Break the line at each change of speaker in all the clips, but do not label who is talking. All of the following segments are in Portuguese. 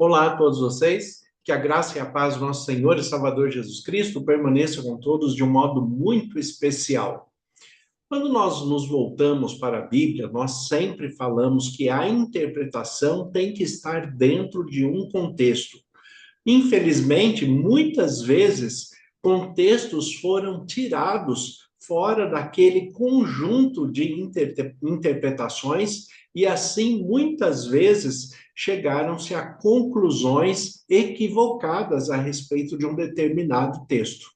Olá a todos vocês, que a graça e a paz do nosso Senhor e Salvador Jesus Cristo permaneça com todos de um modo muito especial. Quando nós nos voltamos para a Bíblia, nós sempre falamos que a interpretação tem que estar dentro de um contexto. Infelizmente, muitas vezes, contextos foram tirados fora daquele conjunto de interpretações e, assim, muitas vezes, chegaram-se a conclusões equivocadas a respeito de um determinado texto.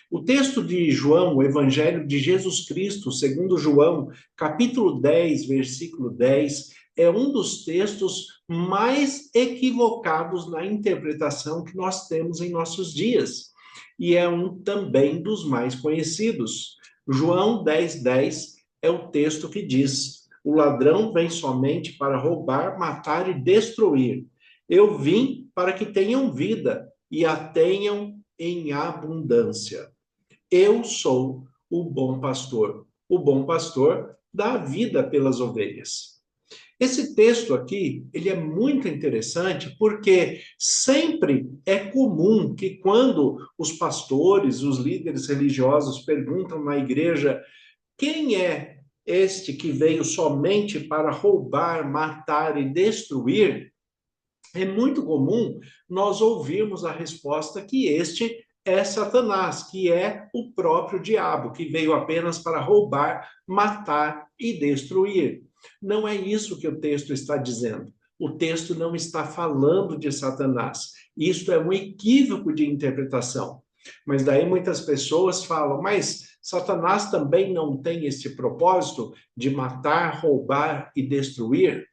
O texto de João, o Evangelho de Jesus Cristo, segundo João, capítulo 10, versículo 10, é um dos textos mais equivocados na interpretação que nós temos em nossos dias. E é um também dos mais conhecidos. João 10, 10 é o texto que diz: o ladrão vem somente para roubar, matar e destruir. Eu vim para que tenham vida e a tenham em abundância. Eu sou o bom pastor dá a vida pelas ovelhas. Esse texto aqui, ele é muito interessante porque sempre é comum que quando os pastores, os líderes religiosos perguntam na igreja quem é este que veio somente para roubar, matar e destruir, é muito comum nós ouvirmos a resposta que este é Satanás, que é o próprio diabo, que veio apenas para roubar, matar e destruir. Não é isso que o texto está dizendo. O texto não está falando de Satanás. Isto é um equívoco de interpretação. Mas daí muitas pessoas falam, mas Satanás também não tem esse propósito de matar, roubar e destruir?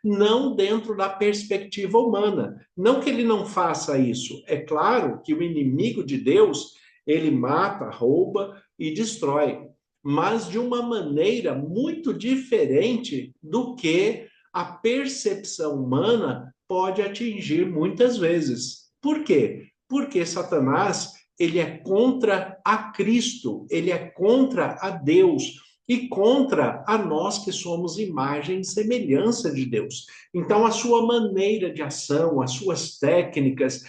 Não dentro da perspectiva humana. Não que ele não faça isso. É claro que o inimigo de Deus, ele mata, rouba e destrói, mas de uma maneira muito diferente do que a percepção humana pode atingir muitas vezes. Por quê? Porque Satanás, ele é contra a Cristo, ele é contra a Deus e contra a nós que somos imagem e semelhança de Deus. Então, a sua maneira de ação, as suas técnicas,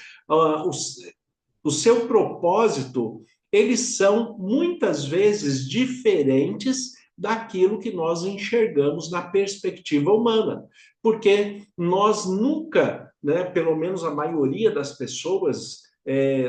o seu propósito, eles são muitas vezes diferentes daquilo que nós enxergamos na perspectiva humana, porque nós nunca, né, pelo menos a maioria das pessoas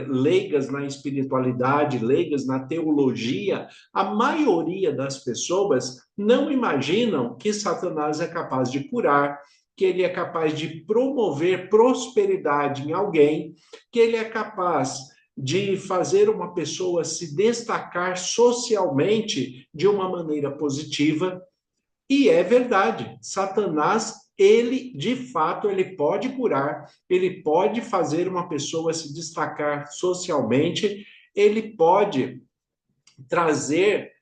leigas na espiritualidade, leigas na teologia, a maioria das pessoas não imaginam que Satanás é capaz de curar, que ele é capaz de promover prosperidade em alguém, que ele é capaz de fazer uma pessoa se destacar socialmente de uma maneira positiva. E é verdade, Satanás, ele, de fato, ele pode curar, ele pode fazer uma pessoa se destacar socialmente, ele pode trazer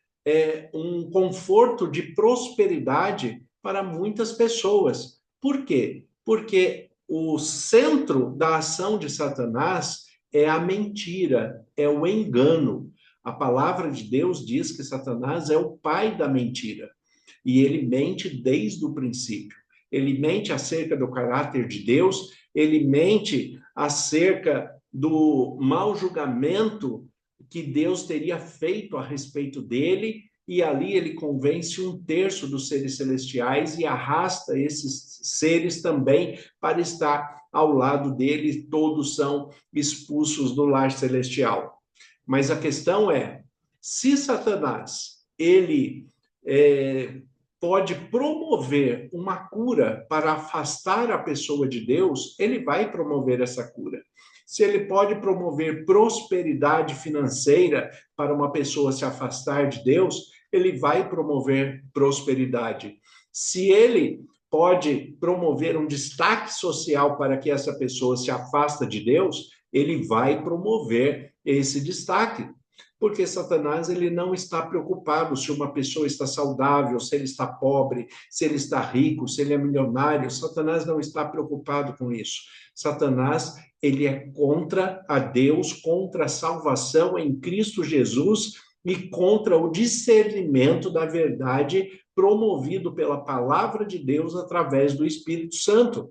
um conforto de prosperidade para muitas pessoas. Por quê? Porque o centro da ação de Satanás é a mentira, é o engano. A palavra de Deus diz que Satanás é o pai da mentira. E ele mente desde o princípio. Ele mente acerca do caráter de Deus, ele mente acerca do mau julgamento que Deus teria feito a respeito dele, e ali ele convence um terço dos seres celestiais e arrasta esses seres também para estar ao lado dele, todos são expulsos do lar celestial. Mas a questão é, se Satanás, ele pode promover uma cura para afastar a pessoa de Deus, ele vai promover essa cura. Se ele pode promover prosperidade financeira para uma pessoa se afastar de Deus, ele vai promover prosperidade. Se ele pode promover um destaque social para que essa pessoa se afasta de Deus, ele vai promover esse destaque. Porque Satanás, ele não está preocupado se uma pessoa está saudável, se ele está pobre, se ele está rico, se ele é milionário. Satanás não está preocupado com isso. Satanás, ele é contra a Deus, contra a salvação em Cristo Jesus e contra o discernimento da verdade promovido pela palavra de Deus através do Espírito Santo.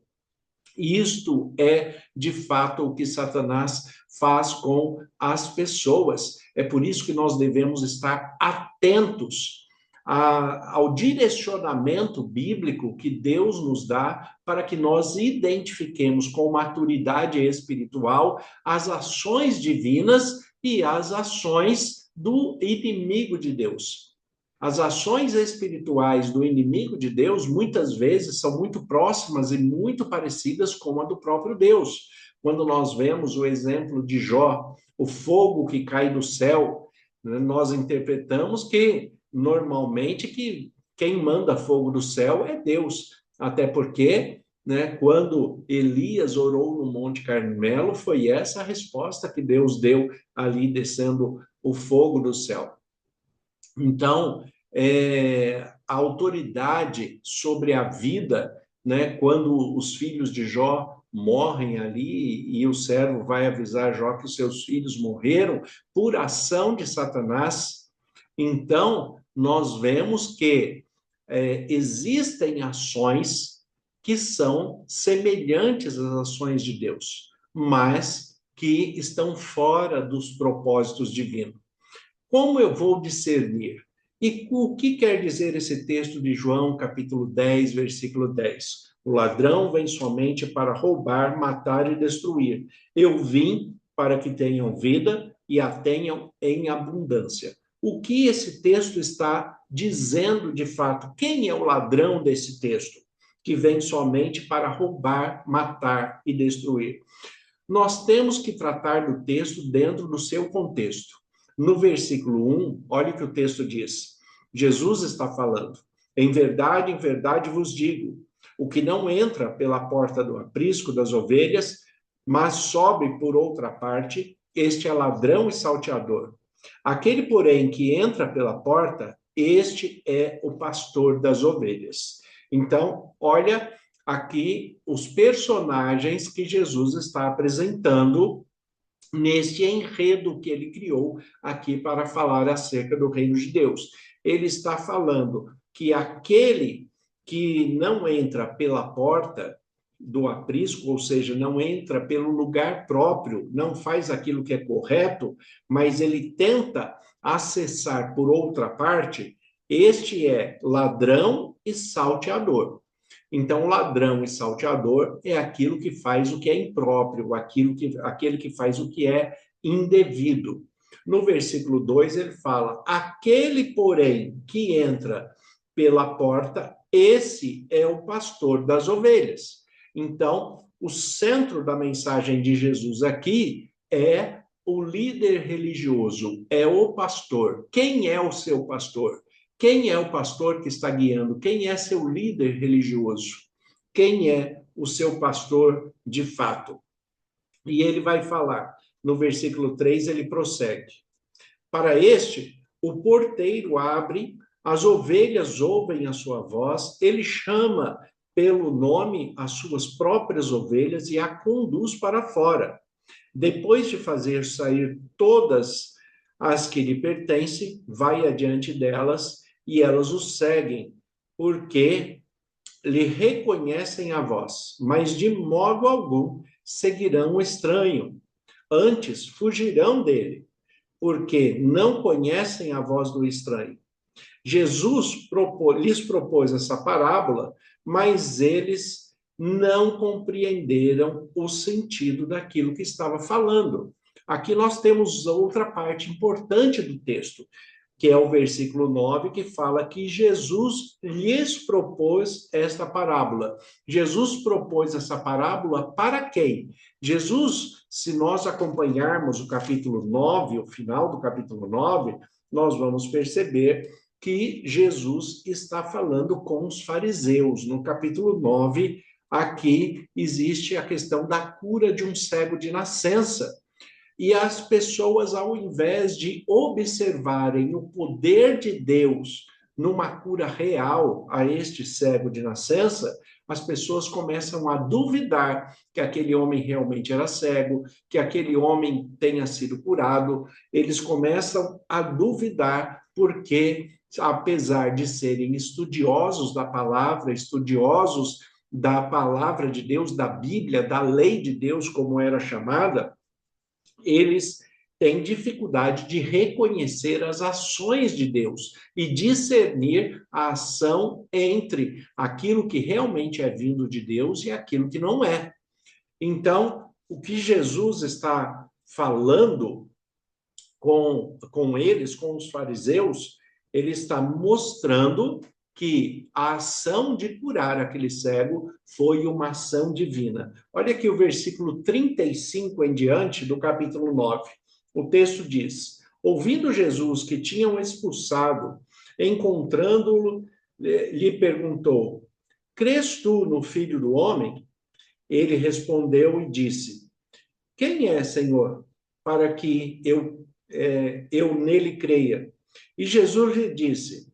Isto é, de fato, o que Satanás faz com as pessoas. É por isso que nós devemos estar atentos ao direcionamento bíblico que Deus nos dá para que nós identifiquemos com maturidade espiritual as ações divinas e as ações do inimigo de Deus. As ações espirituais do inimigo de Deus, muitas vezes, são muito próximas e muito parecidas com a do próprio Deus. Quando nós vemos o exemplo de Jó, o fogo que cai do céu, nós interpretamos que, normalmente, que quem manda fogo do céu é Deus. Até porque, quando Elias orou no Monte Carmelo, foi essa a resposta que Deus deu ali, descendo o fogo do céu. Então, a autoridade sobre a vida, quando os filhos de Jó morrem ali e o servo vai avisar Jó que os seus filhos morreram por ação de Satanás, então nós vemos que existem ações que são semelhantes às ações de Deus, mas que estão fora dos propósitos divinos. Como eu vou discernir? E o que quer dizer esse texto de João, capítulo 10, versículo 10? O ladrão vem somente para roubar, matar e destruir. Eu vim para que tenham vida e a tenham em abundância. O que esse texto está dizendo de fato? Quem é o ladrão desse texto? Que vem somente para roubar, matar e destruir. Nós temos que tratar do texto dentro do seu contexto. No versículo 1, olha o que o texto diz. Jesus está falando. Em verdade vos digo, o que não entra pela porta do aprisco das ovelhas, mas sobe por outra parte, este é ladrão e salteador. Aquele, porém, que entra pela porta, este é o pastor das ovelhas. Então, olha aqui os personagens que Jesus está apresentando neste enredo que ele criou aqui para falar acerca do reino de Deus. Ele está falando que aquele que não entra pela porta do aprisco, ou seja, não entra pelo lugar próprio, não faz aquilo que é correto, mas ele tenta acessar por outra parte, este é ladrão e salteador. Então, ladrão e salteador é aquilo que faz o que é impróprio, aquele que faz o que é indevido. No versículo 2, ele fala: aquele, porém, que entra pela porta, esse é o pastor das ovelhas. Então, o centro da mensagem de Jesus aqui é o líder religioso, é o pastor. Quem é o seu pastor? Quem é o pastor que está guiando? Quem é seu líder religioso? Quem é o seu pastor de fato? E ele vai falar, no versículo 3, ele prossegue. Para este, o porteiro abre, as ovelhas ouvem a sua voz, ele chama pelo nome as suas próprias ovelhas e a conduz para fora. Depois de fazer sair todas as que lhe pertencem, vai adiante delas e elas o seguem, porque lhe reconhecem a voz, mas de modo algum seguirão o estranho. Antes fugirão dele, porque não conhecem a voz do estranho. Jesus lhes propôs essa parábola, mas eles não compreenderam o sentido daquilo que estava falando. Aqui nós temos outra parte importante do texto, que é o versículo 9, que fala que Jesus lhes propôs esta parábola. Jesus propôs essa parábola para quem? Jesus, se nós acompanharmos o capítulo 9, o final do capítulo 9, nós vamos perceber que Jesus está falando com os fariseus. No capítulo 9, aqui existe a questão da cura de um cego de nascença. E as pessoas, ao invés de observarem o poder de Deus numa cura real a este cego de nascença, as pessoas começam a duvidar que aquele homem realmente era cego, que aquele homem tenha sido curado. Eles começam a duvidar porque, apesar de serem estudiosos da palavra, estudiosos da palavra de Deus, da Bíblia, da lei de Deus, como era chamada, eles têm dificuldade de reconhecer as ações de Deus e discernir a ação entre aquilo que realmente é vindo de Deus e aquilo que não é. Então, o que Jesus está falando com eles, com os fariseus, ele está mostrando que a ação de curar aquele cego foi uma ação divina. Olha aqui o versículo 35 em diante do capítulo 9. O texto diz: ouvindo Jesus que tinham expulsado, encontrando-o, lhe perguntou: crês tu no Filho do Homem? Ele respondeu e disse: quem é, Senhor, para que eu nele creia? E Jesus lhe disse: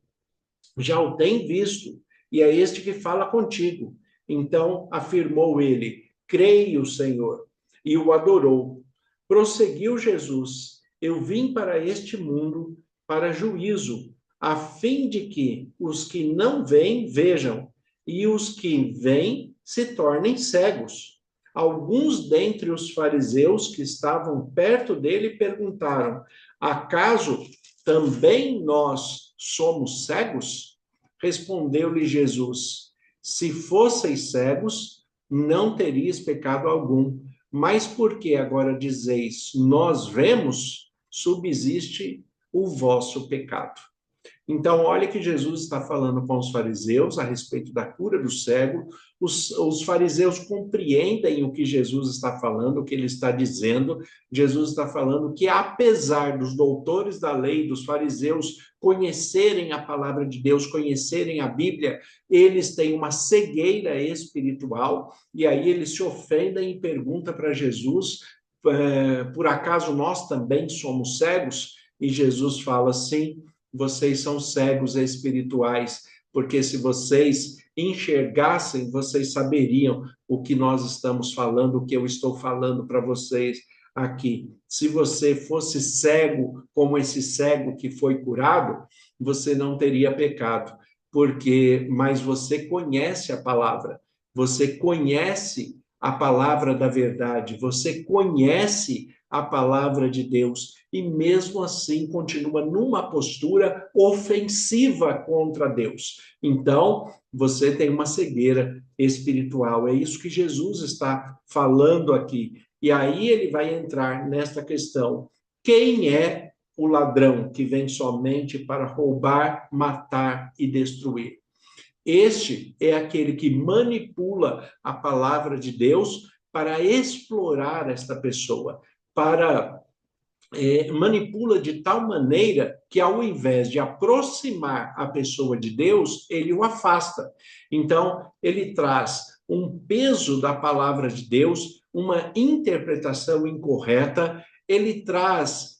já o tem visto, e é este que fala contigo. Então afirmou ele: creio, Senhor, e o adorou. Prosseguiu Jesus: eu vim para este mundo para juízo, a fim de que os que não veem vejam, e os que veem se tornem cegos. Alguns dentre os fariseus que estavam perto dele perguntaram: acaso também nós somos cegos? Respondeu-lhe Jesus: se fosseis cegos, não teríeis pecado algum. Mas porque agora dizeis, nós vemos, subsiste o vosso pecado. Então, olha que Jesus está falando com os fariseus a respeito da cura do cego. Os fariseus compreendem o que Jesus está falando, o que ele está dizendo. Jesus está falando que, apesar dos doutores da lei, dos fariseus, conhecerem a palavra de Deus, conhecerem a Bíblia, eles têm uma cegueira espiritual. E aí eles se ofendem e perguntam para Jesus: por acaso nós também somos cegos? E Jesus fala: sim, vocês são cegos espirituais, porque se vocês enxergassem, vocês saberiam o que nós estamos falando, o que eu estou falando para vocês aqui. Se você fosse cego, como esse cego que foi curado, você não teria pecado, mas você conhece a palavra, você conhece a palavra da verdade, você conhece a palavra de Deus e mesmo assim continua numa postura ofensiva contra Deus. Então, você tem uma cegueira espiritual. É isso que Jesus está falando aqui. E aí ele vai entrar nesta questão: quem é o ladrão que vem somente para roubar, matar e destruir? Este é aquele que manipula a palavra de Deus para explorar esta pessoa, para manipula de tal maneira que, ao invés de aproximar a pessoa de Deus, ele o afasta. Então, ele traz um peso da palavra de Deus, uma interpretação incorreta, ele traz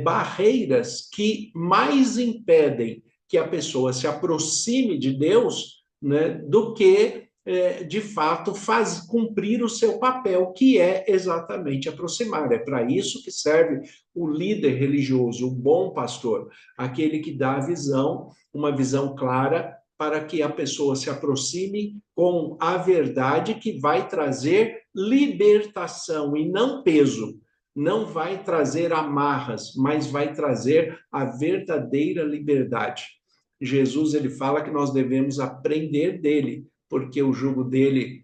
barreiras que mais impedem que a pessoa se aproxime de Deus, né, do que de fato cumprir o seu papel, que é exatamente aproximar. É para isso que serve o líder religioso, o bom pastor, aquele que dá a visão, uma visão clara, para que a pessoa se aproxime com a verdade que vai trazer libertação e não peso. Não vai trazer amarras, mas vai trazer a verdadeira liberdade. Jesus, ele fala que nós devemos aprender dele, porque o jugo dele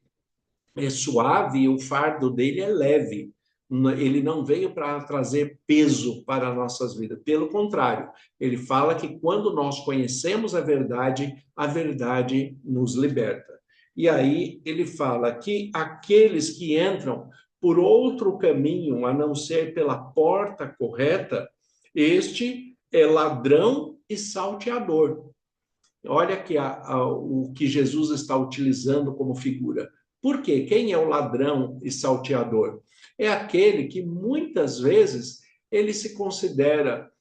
é suave e o fardo dele é leve. Ele não veio para trazer peso para nossas vidas. Pelo contrário, ele fala que quando nós conhecemos a verdade nos liberta. E aí ele fala que aqueles que entram por outro caminho, a não ser pela porta correta, este é ladrão e salteador. Olha aqui o que Jesus está utilizando como figura. Por quê? Quem é o ladrão e salteador? É aquele que muitas vezes ele se considera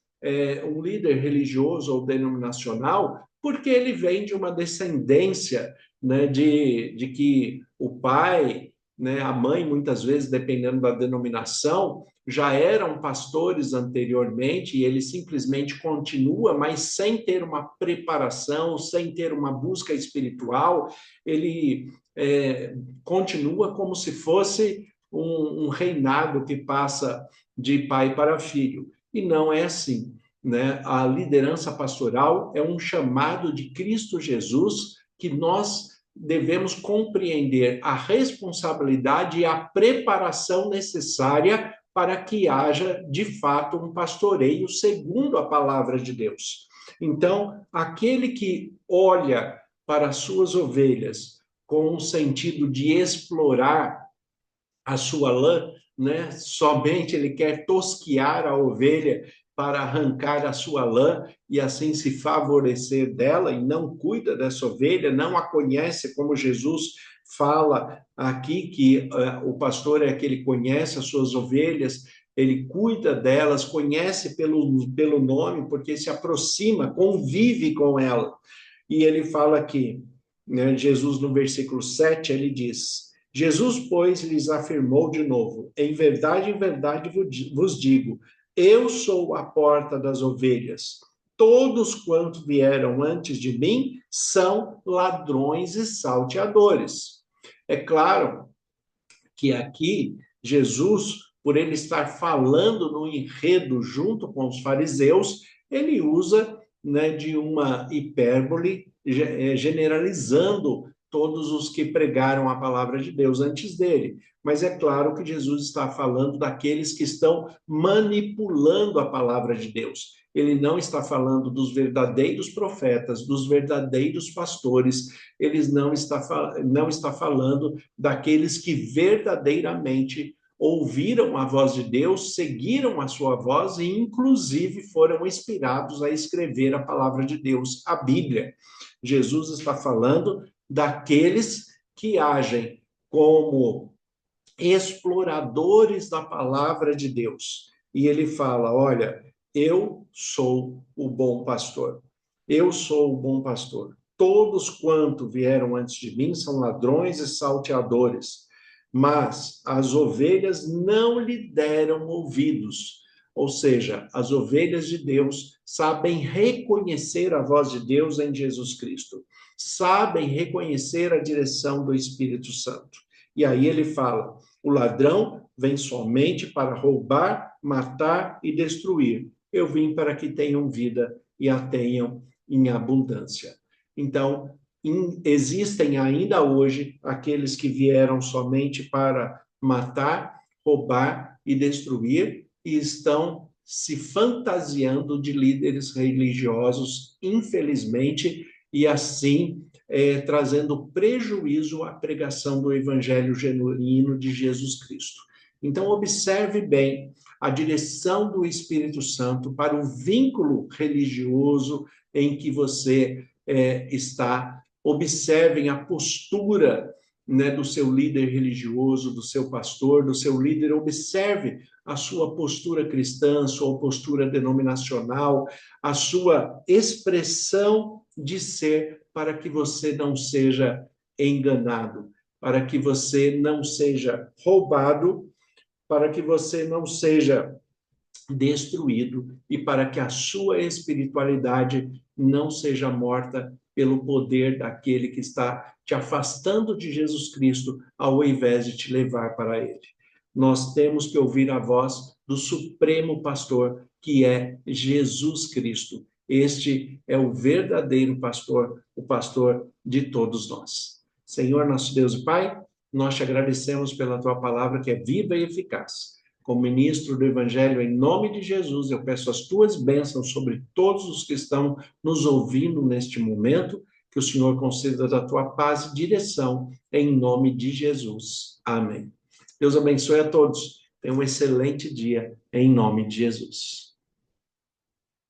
um líder religioso ou denominacional porque ele vem de uma descendência, né, de que o pai, né, a mãe, muitas vezes, dependendo da denominação, já eram pastores anteriormente e ele simplesmente continua, mas sem ter uma preparação, sem ter uma busca espiritual, ele continua como se fosse um reinado que passa de pai para filho. E não é assim, né? A liderança pastoral é um chamado de Cristo Jesus que nós devemos compreender a responsabilidade e a preparação necessária para que haja, de fato, um pastoreio segundo a palavra de Deus. Então, aquele que olha para as suas ovelhas com o sentido de explorar a sua lã, né? Somente ele quer tosquiar a ovelha para arrancar a sua lã e assim se favorecer dela e não cuida dessa ovelha, não a conhece, como Jesus fala aqui, que o pastor é aquele que conhece as suas ovelhas, ele cuida delas, conhece pelo nome, porque se aproxima, convive com ela. E ele fala aqui, né, Jesus no versículo 7, ele diz: Jesus, pois, lhes afirmou de novo: em verdade vos digo, eu sou a porta das ovelhas. Todos quantos vieram antes de mim são ladrões e salteadores. É claro que aqui Jesus, por ele estar falando no enredo junto com os fariseus, ele usa, né, de uma hipérbole, generalizando todos os que pregaram a palavra de Deus antes dele. Mas é claro que Jesus está falando daqueles que estão manipulando a palavra de Deus. Ele não está falando dos verdadeiros profetas, dos verdadeiros pastores, ele não está falando daqueles que verdadeiramente ouviram a voz de Deus, seguiram a sua voz e, inclusive, foram inspirados a escrever a palavra de Deus, a Bíblia. Jesus está falando daqueles que agem como exploradores da palavra de Deus. E ele fala: olha, eu sou o bom pastor. Eu sou o bom pastor. Todos quanto vieram antes de mim são ladrões e salteadores, mas as ovelhas não lhe deram ouvidos. Ou seja, as ovelhas de Deus sabem reconhecer a voz de Deus em Jesus Cristo, sabem reconhecer a direção do Espírito Santo. E aí ele fala: o ladrão vem somente para roubar, matar e destruir. Eu vim para que tenham vida e a tenham em abundância. Então, existem ainda hoje aqueles que vieram somente para matar, roubar e destruir e estão se fantasiando de líderes religiosos, infelizmente, e assim trazendo prejuízo à pregação do evangelho genuíno de Jesus Cristo. Então, observe bem a direção do Espírito Santo para o vínculo religioso em que você está. Observem a postura, né, do seu líder religioso, do seu pastor, do seu líder. Observe a sua postura cristã, a sua postura denominacional, a sua expressão de ser, para que você não seja enganado, para que você não seja roubado, para que você não seja destruído e para que a sua espiritualidade não seja morta pelo poder daquele que está te afastando de Jesus Cristo, ao invés de te levar para ele. Nós temos que ouvir a voz do Supremo Pastor, que é Jesus Cristo. Este é o verdadeiro pastor, o pastor de todos nós. Senhor, nosso Deus e Pai, nós te agradecemos pela tua palavra que é viva e eficaz. Como ministro do Evangelho, em nome de Jesus, eu peço as tuas bênçãos sobre todos os que estão nos ouvindo neste momento, que o Senhor conceda da tua paz e direção, em nome de Jesus. Amém. Deus abençoe a todos. Tenha um excelente dia, em nome de Jesus.